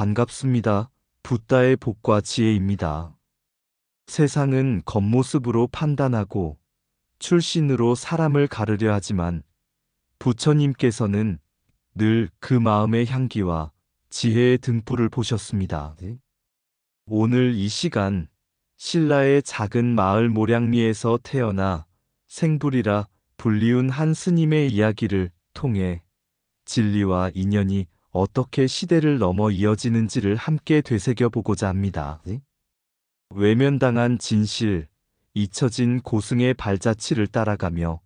반갑습니다. 붓다의 복과 지혜입니다. 세상은 겉모습으로 판단하고 출신으로 사람을 가르려 하지만 부처님께서는 늘 그 마음의 향기와 지혜의 등불을 보셨습니다. 오늘 이 시간 신라의 작은 마을 모량리에서 태어나 생불이라 불리운 한 스님의 이야기를 통해 진리와 인연이 어떻게 시대를 넘어 이어지는지를 함께 되새겨보고자 합니다. 외면당한 진실, 잊혀진 고승의 발자취를 따라가며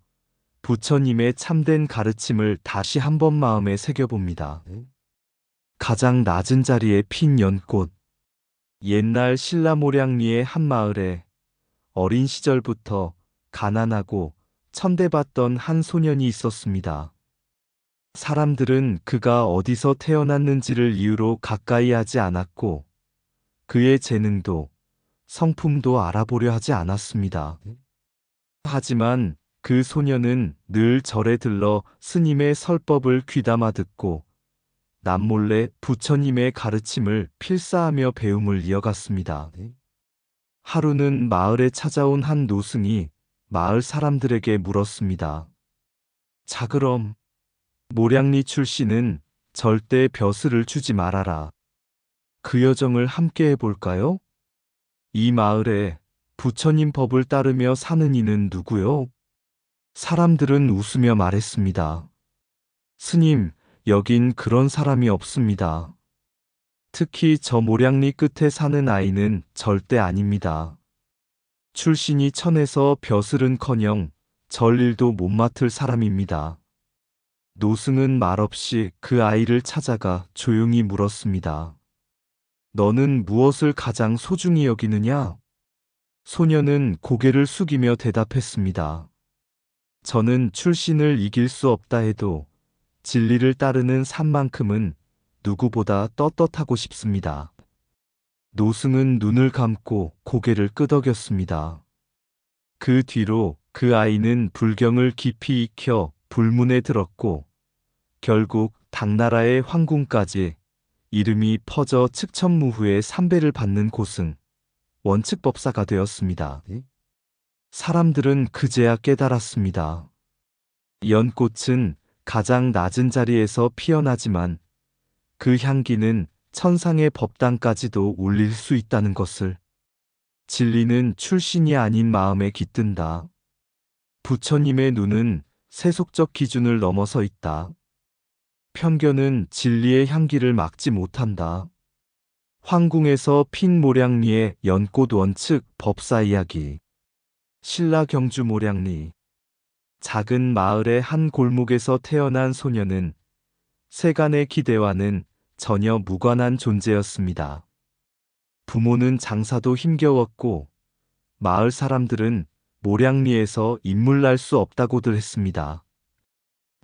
부처님의 참된 가르침을 다시 한번 마음에 새겨봅니다. 가장 낮은 자리에 핀 연꽃. 옛날 신라모량리의 한 마을에 어린 시절부터 가난하고 천대받던 한 소년이 있었습니다. 사람들은 그가 어디서 태어났는지를 이유로 가까이 하지 않았고 그의 재능도 성품도 알아보려 하지 않았습니다. 하지만 그 소년은 늘 절에 들러 스님의 설법을 귀담아 듣고 남몰래 부처님의 가르침을 필사하며 배움을 이어갔습니다. 하루는 마을에 찾아온 한 노승이 마을 사람들에게 물었습니다. 자, 그럼 모량리 출신은 절대 벼슬을 주지 말아라. 그 여정을 함께 해볼까요? 이 마을에 부처님 법을 따르며 사는 이는 누구요? 사람들은 웃으며 말했습니다. 스님, 여긴 그런 사람이 없습니다. 특히 저 모량리 끝에 사는 아이는 절대 아닙니다. 출신이 천해서 벼슬은커녕 절일도 못 맡을 사람입니다. 노승은 말없이 그 아이를 찾아가 조용히 물었습니다. 너는 무엇을 가장 소중히 여기느냐? 소녀는 고개를 숙이며 대답했습니다. 저는 출신을 이길 수 없다 해도 진리를 따르는 삶만큼은 누구보다 떳떳하고 싶습니다. 노승은 눈을 감고 고개를 끄덕였습니다. 그 뒤로 그 아이는 불경을 깊이 익혀 불문에 들었고 결국 당나라의 황궁까지 이름이 퍼져 측천무후의 삼배를 받는 고승, 원측법사가 되었습니다. 사람들은 그제야 깨달았습니다. 연꽃은 가장 낮은 자리에서 피어나지만 그 향기는 천상의 법당까지도 울릴 수 있다는 것을. 진리는 출신이 아닌 마음에 깃든다. 부처님의 눈은 세속적 기준을 넘어서 있다. 편견은 진리의 향기를 막지 못한다. 황궁에서 핀 모량리의 연꽃 원측 법사 이야기. 신라 경주 모량리. 작은 마을의 한 골목에서 태어난 소녀는 세간의 기대와는 전혀 무관한 존재였습니다. 부모는 장사도 힘겨웠고 마을 사람들은 모량리에서 인물 날 수 없다고들 했습니다.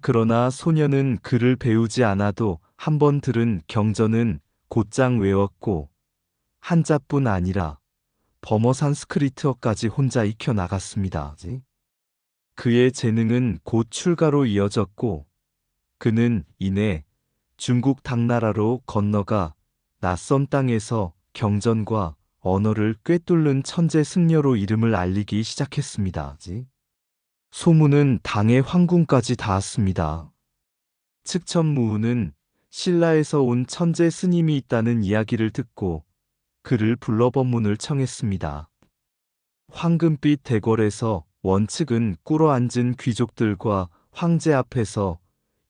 그러나 소녀는 글을 배우지 않아도 한 번 들은 경전은 곧장 외웠고 한자뿐 아니라 범어 산스크리트어까지 혼자 익혀 나갔습니다. 그의 재능은 곧 출가로 이어졌고 그는 이내 중국 당나라로 건너가 낯선 땅에서 경전과 언어를 꿰뚫는 천재 승려로 이름을 알리기 시작했습니다. 소문은 당의 황궁까지 닿았습니다. 측천무후는 신라에서 온 천재 스님이 있다는 이야기를 듣고 그를 불러 법문을 청했습니다. 황금빛 대궐에서 원측은 꿇어앉은 귀족들과 황제 앞에서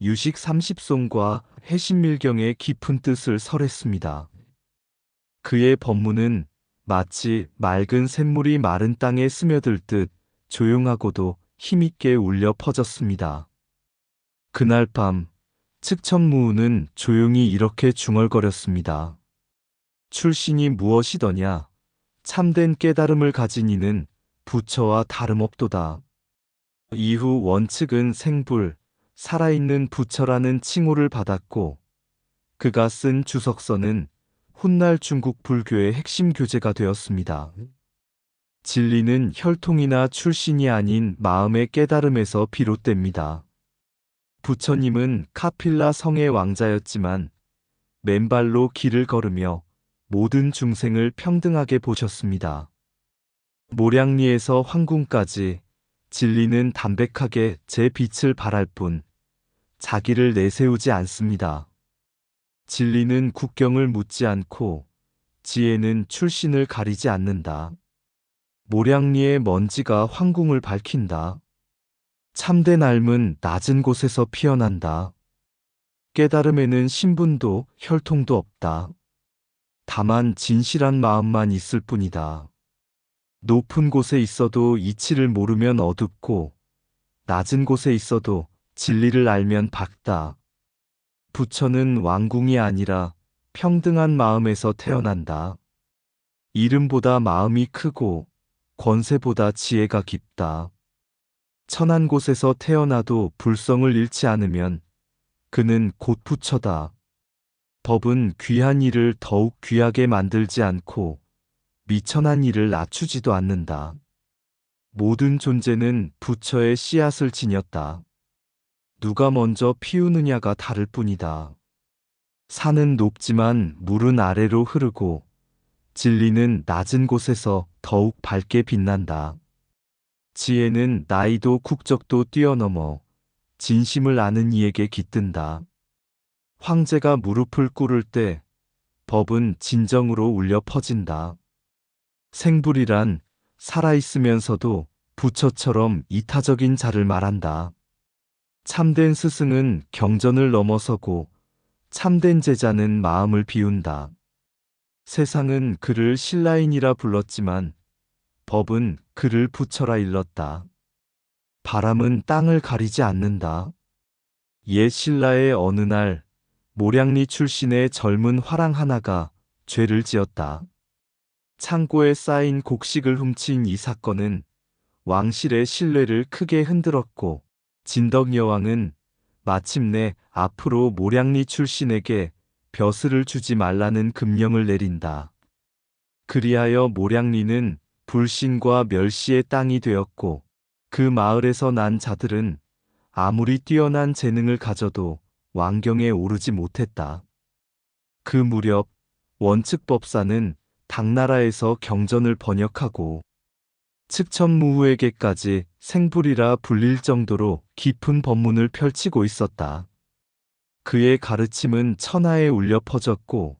유식 30송과 해신밀경의 깊은 뜻을 설했습니다. 그의 법문은 마치 맑은 샘물이 마른 땅에 스며들듯 조용하고도 힘있게 울려 퍼졌습니다. 그날 밤 측천무후는 조용히 이렇게 중얼거렸습니다. 출신이 무엇이더냐? 참된 깨달음을 가진 이는 부처와 다름없도다. 이후 원측은 생불, 살아있는 부처라는 칭호를 받았고 그가 쓴 주석서는 훗날 중국 불교의 핵심 교재가 되었습니다. 진리는 혈통이나 출신이 아닌 마음의 깨달음에서 비롯됩니다. 부처님은 카필라 성의 왕자였지만 맨발로 길을 걸으며 모든 중생을 평등하게 보셨습니다. 모량리에서 황궁까지 진리는 담백하게 제 빛을 발할 뿐 자기를 내세우지 않습니다. 진리는 국경을 묻지 않고 지혜는 출신을 가리지 않는다. 모량리의 먼지가 황궁을 밝힌다. 참된 삶은 낮은 곳에서 피어난다. 깨달음에는 신분도 혈통도 없다. 다만 진실한 마음만 있을 뿐이다. 높은 곳에 있어도 이치를 모르면 어둡고 낮은 곳에 있어도 진리를 알면 밝다. 부처는 왕궁이 아니라 평등한 마음에서 태어난다. 이름보다 마음이 크고 권세보다 지혜가 깊다. 천한 곳에서 태어나도 불성을 잃지 않으면 그는 곧 부처다. 법은 귀한 일을 더욱 귀하게 만들지 않고 미천한 일을 낮추지도 않는다. 모든 존재는 부처의 씨앗을 지녔다. 누가 먼저 피우느냐가 다를 뿐이다. 산은 높지만 물은 아래로 흐르고 진리는 낮은 곳에서 더욱 밝게 빛난다. 지혜는 나이도 국적도 뛰어넘어 진심을 아는 이에게 깃든다. 황제가 무릎을 꿇을 때 법은 진정으로 울려 퍼진다. 생불이란 살아있으면서도 부처처럼 이타적인 자를 말한다. 참된 스승은 경전을 넘어서고 참된 제자는 마음을 비운다. 세상은 그를 신라인이라 불렀지만 법은 그를 부처라 일렀다. 바람은 땅을 가리지 않는다. 옛 신라의 어느 날 모량리 출신의 젊은 화랑 하나가 죄를 지었다. 창고에 쌓인 곡식을 훔친 이 사건은 왕실의 신뢰를 크게 흔들었고 진덕 여왕은 마침내 앞으로 모량리 출신에게 벼슬을 주지 말라는 금령을 내린다. 그리하여 모량리는 불신과 멸시의 땅이 되었고 그 마을에서 난 자들은 아무리 뛰어난 재능을 가져도 왕경에 오르지 못했다. 그 무렵 원측법사는 당나라에서 경전을 번역하고 측천무후에게까지 생불이라 불릴 정도로 깊은 법문을 펼치고 있었다. 그의 가르침은 천하에 울려 퍼졌고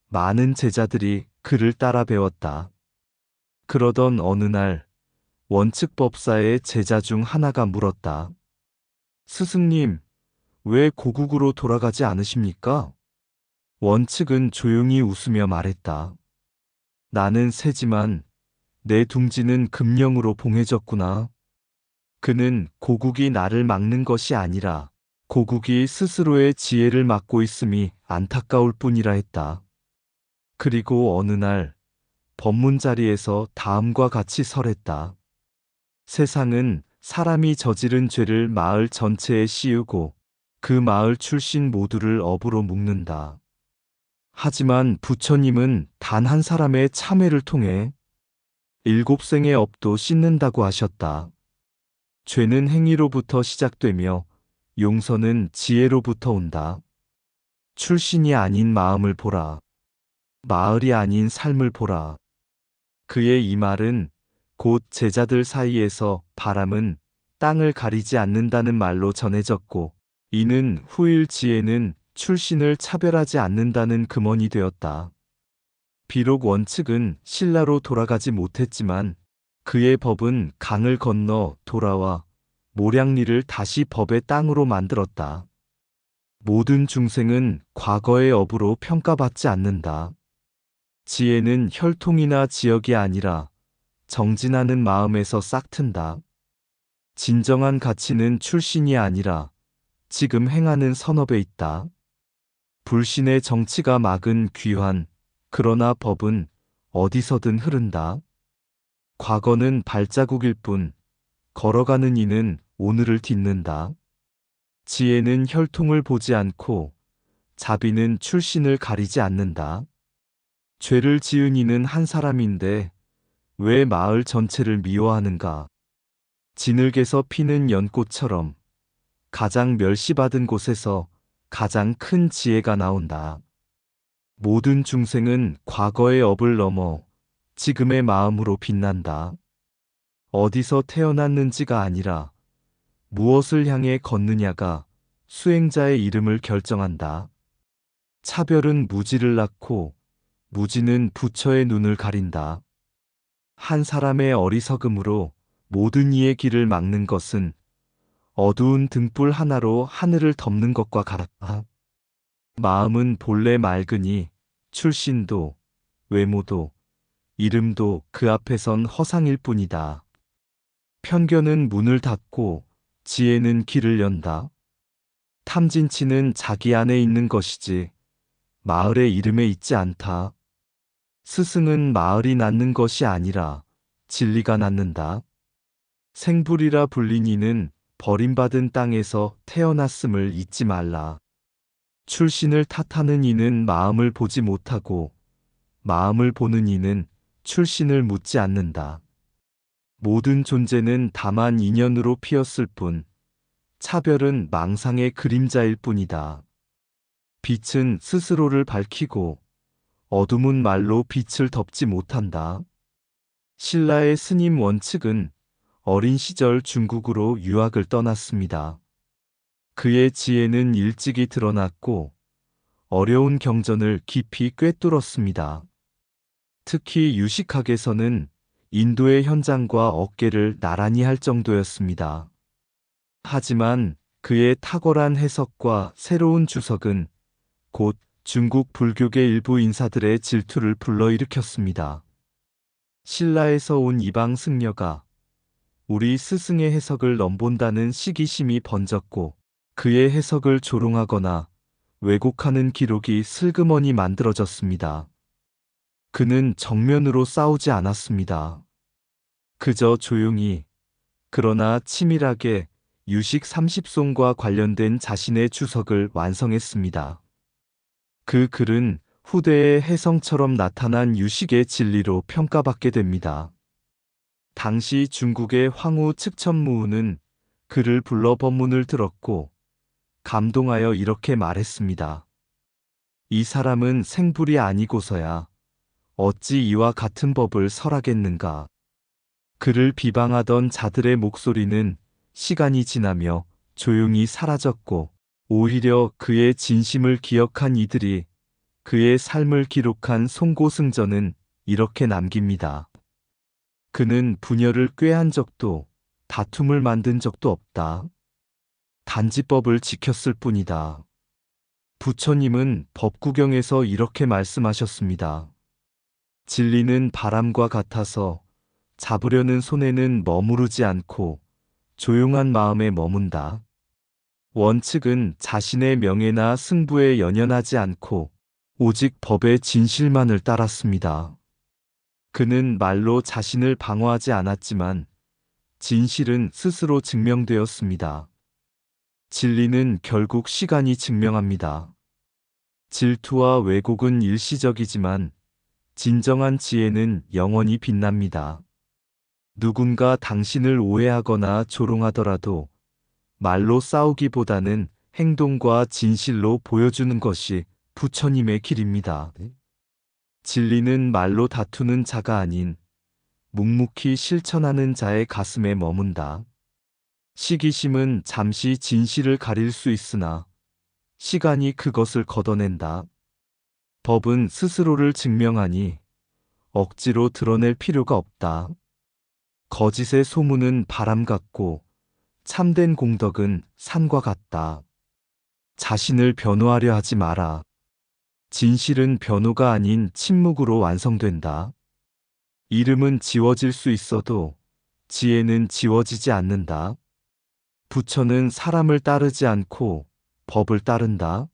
많은 제자들이 그를 따라 배웠다. 그러던 어느 날 원측법사의 제자 중 하나가 물었다. 스승님, 왜 고국으로 돌아가지 않으십니까? 원측은 조용히 웃으며 말했다. 나는 새지만 내 둥지는 금령으로 봉해졌구나. 그는 고국이 나를 막는 것이 아니라 고국이 스스로의 지혜를 막고 있음이 안타까울 뿐이라 했다. 그리고 어느 날 법문 자리에서 다음과 같이 설했다. 세상은 사람이 저지른 죄를 마을 전체에 씌우고 그 마을 출신 모두를 업으로 묶는다. 하지만 부처님은 단 한 사람의 참회를 통해 일곱생의 업도 씻는다고 하셨다. 죄는 행위로부터 시작되며 용서는 지혜로부터 온다. 출신이 아닌 마음을 보라. 마을이 아닌 삶을 보라. 그의 이 말은 곧 제자들 사이에서 바람은 땅을 가리지 않는다는 말로 전해졌고 이는 후일 지혜는 출신을 차별하지 않는다는 금원이 되었다. 비록 원측은 신라로 돌아가지 못했지만 그의 법은 강을 건너 돌아와 모량리를 다시 법의 땅으로 만들었다. 모든 중생은 과거의 업으로 평가받지 않는다. 지혜는 혈통이나 지역이 아니라 정진하는 마음에서 싹튼다. 진정한 가치는 출신이 아니라 지금 행하는 선업에 있다. 불신의 정치가 막은 귀환, 그러나 법은 어디서든 흐른다. 과거는 발자국일 뿐, 걸어가는 이는 오늘을 딛는다. 지혜는 혈통을 보지 않고 자비는 출신을 가리지 않는다. 죄를 지은 이는 한 사람인데 왜 마을 전체를 미워하는가? 진흙에서 피는 연꽃처럼 가장 멸시받은 곳에서 가장 큰 지혜가 나온다. 모든 중생은 과거의 업을 넘어 지금의 마음으로 빛난다. 어디서 태어났는지가 아니라 무엇을 향해 걷느냐가 수행자의 이름을 결정한다. 차별은 무지를 낳고 무지는 부처의 눈을 가린다. 한 사람의 어리석음으로 모든 이의 길을 막는 것은 어두운 등불 하나로 하늘을 덮는 것과 같다. 마음은 본래 맑으니 출신도 외모도 이름도 그 앞에선 허상일 뿐이다. 편견은 문을 닫고 지혜는 길을 연다. 탐진치는 자기 안에 있는 것이지 마을의 이름에 있지 않다. 스승은 마을이 낳는 것이 아니라 진리가 낳는다. 생불이라 불린 이는 버림받은 땅에서 태어났음을 잊지 말라. 출신을 탓하는 이는 마음을 보지 못하고 마음을 보는 이는 출신을 묻지 않는다. 모든 존재는 다만 인연으로 피었을 뿐, 차별은 망상의 그림자일 뿐이다. 빛은 스스로를 밝히고 어둠은 말로 빛을 덮지 못한다. 신라의 스님 원측은 어린 시절 중국으로 유학을 떠났습니다. 그의 지혜는 일찍이 드러났고 어려운 경전을 깊이 꿰뚫었습니다. 특히 유식학에서는 인도의 현장과 어깨를 나란히 할 정도였습니다. 하지만 그의 탁월한 해석과 새로운 주석은 곧 중국 불교계 일부 인사들의 질투를 불러일으켰습니다. 신라에서 온 이방 승려가 우리 스승의 해석을 넘본다는 시기심이 번졌고 그의 해석을 조롱하거나 왜곡하는 기록이 슬그머니 만들어졌습니다. 그는 정면으로 싸우지 않았습니다. 그저 조용히 그러나 치밀하게 유식 30송과 관련된 자신의 주석을 완성했습니다. 그 글은 후대의 혜성처럼 나타난 유식의 진리로 평가받게 됩니다. 당시 중국의 황후 측천무후는 그를 불러 법문을 들었고 감동하여 이렇게 말했습니다. 이 사람은 생불이 아니고서야 어찌 이와 같은 법을 설하겠는가. 그를 비방하던 자들의 목소리는 시간이 지나며 조용히 사라졌고 오히려 그의 진심을 기억한 이들이 그의 삶을 기록한 송고승전은 이렇게 남깁니다. 그는 분열을 꾀한 적도 다툼을 만든 적도 없다. 단지 법을 지켰을 뿐이다. 부처님은 법구경에서 이렇게 말씀하셨습니다. 진리는 바람과 같아서 잡으려는 손에는 머무르지 않고 조용한 마음에 머문다. 원칙은 자신의 명예나 승부에 연연하지 않고 오직 법의 진실만을 따랐습니다. 그는 말로 자신을 방어하지 않았지만 진실은 스스로 증명되었습니다. 진리는 결국 시간이 증명합니다. 질투와 왜곡은 일시적이지만 진정한 지혜는 영원히 빛납니다. 누군가 당신을 오해하거나 조롱하더라도 말로 싸우기보다는 행동과 진실로 보여주는 것이 부처님의 길입니다. 진리는 말로 다투는 자가 아닌 묵묵히 실천하는 자의 가슴에 머문다. 시기심은 잠시 진실을 가릴 수 있으나 시간이 그것을 걷어낸다. 법은 스스로를 증명하니 억지로 드러낼 필요가 없다. 거짓의 소문은 바람 같고 참된 공덕은 산과 같다. 자신을 변호하려 하지 마라. 진실은 변호가 아닌 침묵으로 완성된다. 이름은 지워질 수 있어도 지혜는 지워지지 않는다. 부처는 사람을 따르지 않고 법을 따른다.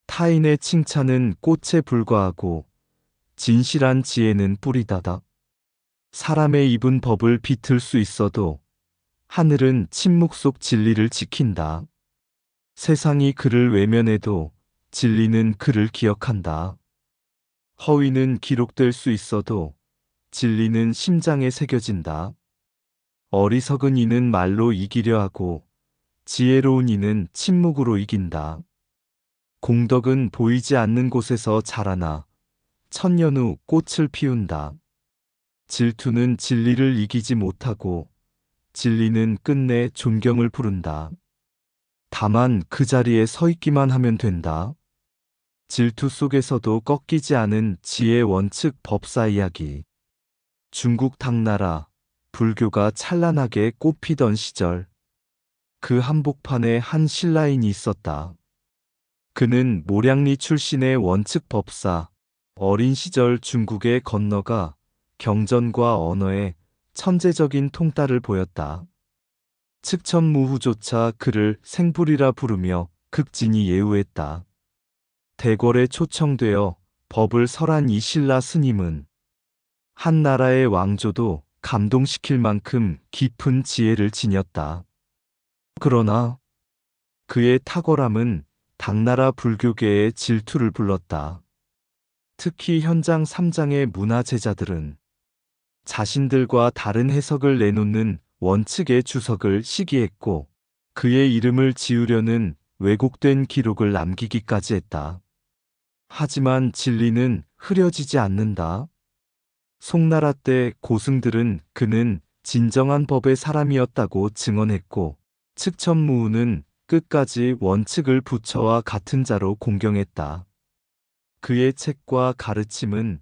타인의 칭찬은 꽃에 불과하고 진실한 지혜는 뿌리다다. 사람의 입은 법을 비틀 수 있어도 하늘은 침묵 속 진리를 지킨다. 세상이 그를 외면해도 진리는 그를 기억한다. 허위는 기록될 수 있어도 진리는 심장에 새겨진다. 어리석은 이는 말로 이기려 하고 지혜로운 이는 침묵으로 이긴다. 공덕은 보이지 않는 곳에서 자라나 천년 후 꽃을 피운다. 질투는 진리를 이기지 못하고 진리는 끝내 존경을 부른다. 다만 그 자리에 서 있기만 하면 된다. 질투 속에서도 꺾이지 않은 지혜 원칙 법사 이야기. 중국 당나라 불교가 찬란하게 꽃피던 시절, 그 한복판에 한 신라인이 있었다. 그는 모량리 출신의 원칙 법사, 어린 시절 중국에 건너가 경전과 언어에 천재적인 통달을 보였다. 측천무후조차 그를 생불이라 부르며 극진히 예우했다. 대궐에 초청되어 법을 설한 이 신라 스님은 한 나라의 왕조도 감동시킬 만큼 깊은 지혜를 지녔다. 그러나 그의 탁월함은 당나라 불교계의 질투를 불렀다. 특히 현장 3장의 문화제자들은 자신들과 다른 해석을 내놓는 원칙의 주석을 시기했고, 그의 이름을 지우려는 왜곡된 기록을 남기기까지 했다. 하지만 진리는 흐려지지 않는다. 송나라 때 고승들은 그는 진정한 법의 사람이었다고 증언했고, 측천무후는 끝까지 원칙을 부처와 같은 자로 공경했다. 그의 책과 가르침은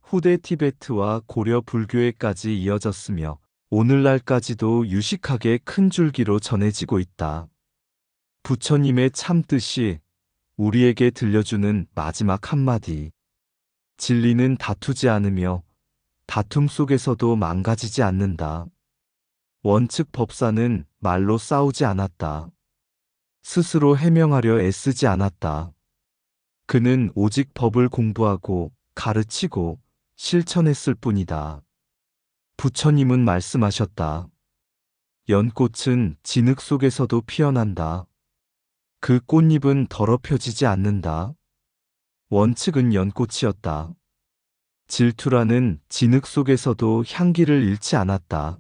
후대 티베트와 고려 불교에까지 이어졌으며 오늘날까지도 유식하게 큰 줄기로 전해지고 있다. 부처님의 참뜻이 우리에게 들려주는 마지막 한마디. 진리는 다투지 않으며 다툼 속에서도 망가지지 않는다. 원칙 법사는 말로 싸우지 않았다. 스스로 해명하려 애쓰지 않았다. 그는 오직 법을 공부하고 가르치고 실천했을 뿐이다. 부처님은 말씀하셨다. 연꽃은 진흙 속에서도 피어난다. 그 꽃잎은 더럽혀지지 않는다. 원칙은 연꽃이었다. 질투라는 진흙 속에서도 향기를 잃지 않았다.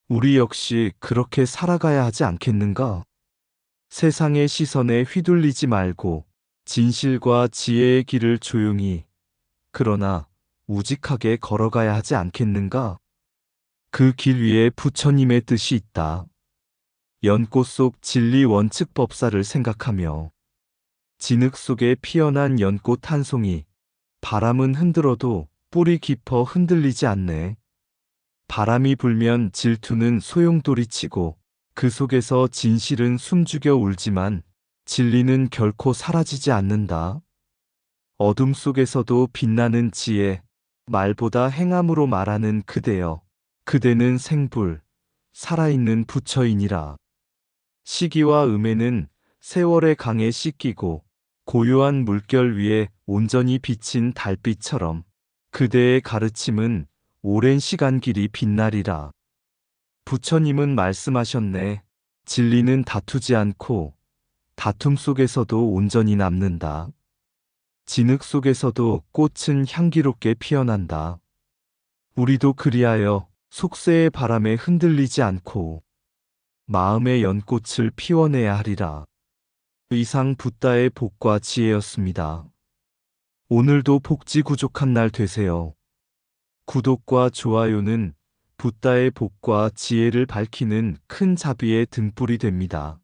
우리 역시 그렇게 살아가야 하지 않겠는가? 세상의 시선에 휘둘리지 말고 진실과 지혜의 길을 조용히, 그러나 우직하게 걸어가야 하지 않겠는가? 그 길 위에 부처님의 뜻이 있다. 연꽃 속 진리 원칙 법사를 생각하며 진흙 속에 피어난 연꽃 한 송이, 바람은 흔들어도 뿌리 깊어 흔들리지 않네. 바람이 불면 질투는 소용돌이치고 그 속에서 진실은 숨죽여 울지만 진리는 결코 사라지지 않는다. 어둠 속에서도 빛나는 지혜, 말보다 행함으로 말하는 그대여. 그대는 생불, 살아있는 부처이니라. 시기와 음에는 세월의 강에 씻기고 고요한 물결 위에 온전히 비친 달빛처럼 그대의 가르침은 오랜 시간 길이 빛나리라. 부처님은 말씀하셨네. 진리는 다투지 않고 다툼 속에서도 온전히 남는다. 진흙 속에서도 꽃은 향기롭게 피어난다. 우리도 그리하여 속세의 바람에 흔들리지 않고 마음의 연꽃을 피워내야 하리라. 이상 붓다의 복과 지혜였습니다. 오늘도 복지구족한 날 되세요. 구독과 좋아요는 붓다의 복과 지혜를 밝히는 큰 자비의 등불이 됩니다.